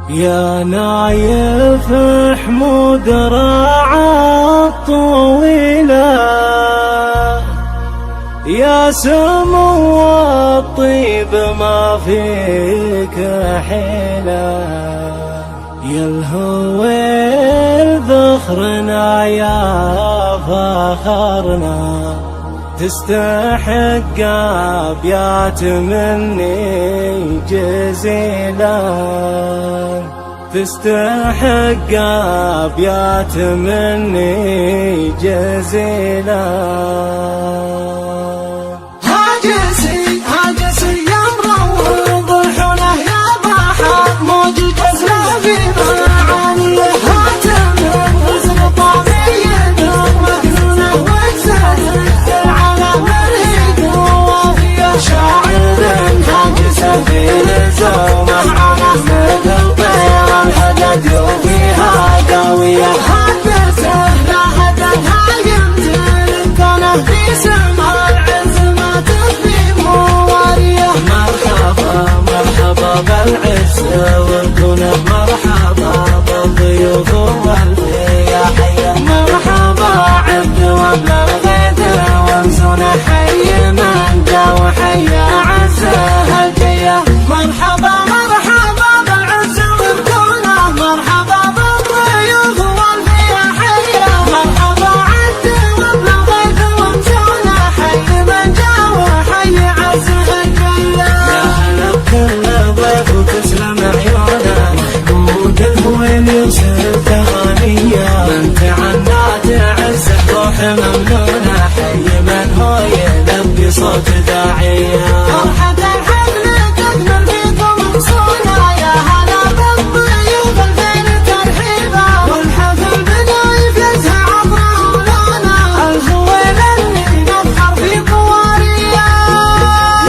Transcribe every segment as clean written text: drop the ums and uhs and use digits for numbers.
يا نايف حمود راعى الطويلة، يا سمو الطيب ما فيك حيلة، يا الهويل ذخرنا يا فخرنا، تستحق أبيات مني جزيلة، تستحق أبيات مني جزيلة. هاجسي هاجسي يا مروض الحلا يا بحر موج تزرع في معانيه، هاتم وزن طبيعي مكنونه وجزه على مريد وافيه، شاعر هاجس في لزومه مثل طير الحدد وفيها قويه، هاجسه لا هدفها يمتلك كونه في سما بالعز والكنه، مرحبا بالضيوف والفيا حيا، مرحبا عبد وابن الغيث وانسونه حي من جا وحيا عزه الجيه، مرحبا مرحبا بالعز والكنه، مرحبا بالضيوف والفيا حيا، مرحبا عبد وابن الغيث وانسونه حي من جا وحيا عزه الجيه. يا هلا بكل وتسلم عيونه، محمود الهويل يرسل تغانيه، من تعنى تعز روح ممنونه، حي من هو يلبي صوت داعيه، فرحة الحفل تكمل فيكم مصونة، يا هلا بالضيوف الفين ترحيبا، والحفل بدايف يزهى عطره ولونه، الهويل اللي نفخر في قواريه،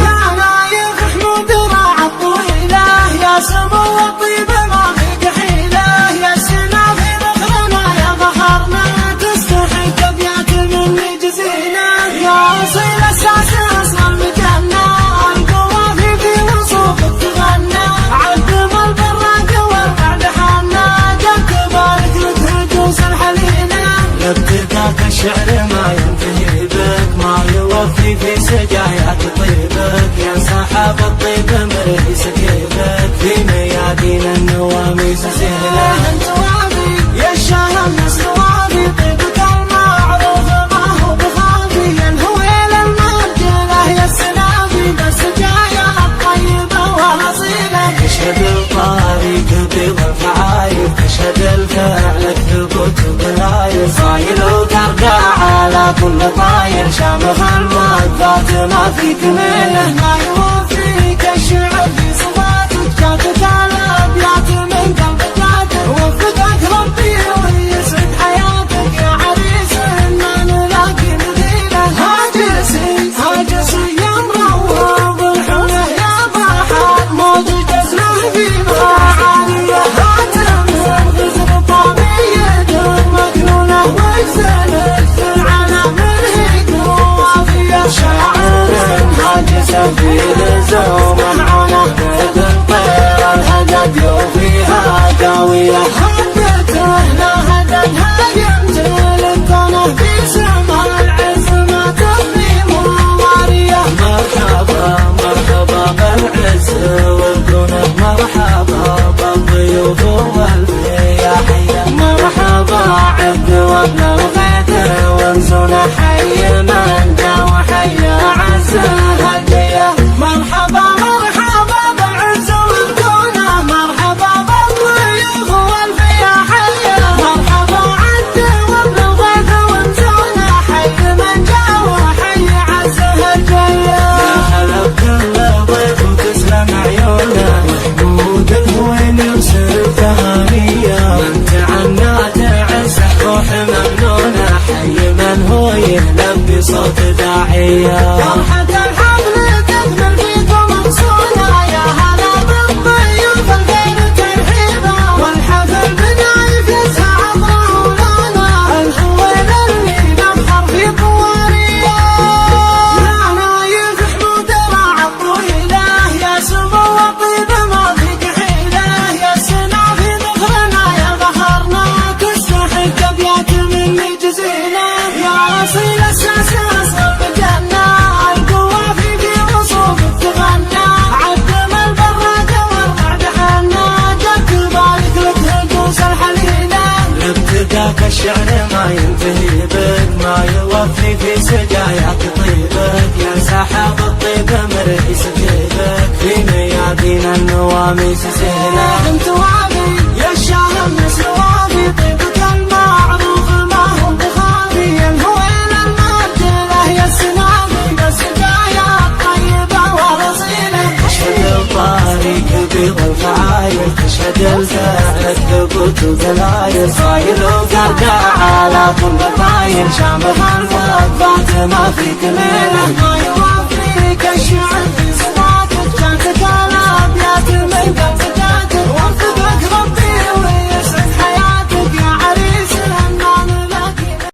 يا نايف حمود راعى الطويلة، يا سمو الطيب ما فيك حيلة، يا سنا في ذخرنا يا فخرنا، تستحق أبيات مني جزيلة، يا أصيل أساس أصل المجنة، القوافي في وصوفك تغنى، عدم البراق والبعد حنا، جد تبارك لك هجوس الحليلة، ابتداك الشعر ما ينتهي بك، ما يوفي في سجاياك طيبك، يا صاحب الطيب مريس كيفك، في ميادين النواميس سهلة النوامي يا الشهم الصوابي، طيبك المعروف ما هو بخافي، يا الهويل المرجله يا السنابي، بالسجايا الطيبه والاصيله، تشهد الطريق بيض الفعايل، تشهد الفعل ثبوت بلايل، صايل وترقع على كل طاير، شامخ الموظفات ما فيك ميله، ما يوفيك الشعر في صفاتك، جاتك الابيات من قلب جاتك، وفقك ربي ويسعد حياتك، يا عريس ما نلاقي مثيله، هاجسي هاجسي يا مروض الحلا يا بحر موج تزرع في معانيه، هاتم وزن طبيعي مكنونه وجزه على مريد وافيه، شاعر هاجس في النواميس زينة انت وابي يا الشاهم مثل وابي طيبك المعروف ما هو بخابي الهويل المبدله يا السنابي بالسجايا الطيبة ورصينة تشهد الطريق بيض الفعايل تشهد الفعل ثبوت ودلايل صايل وقرقع على كل الطايل شامخ الفضفات ما في كمينة ما يوفيك الشعر في صفاتك كانت الابيات من قلبك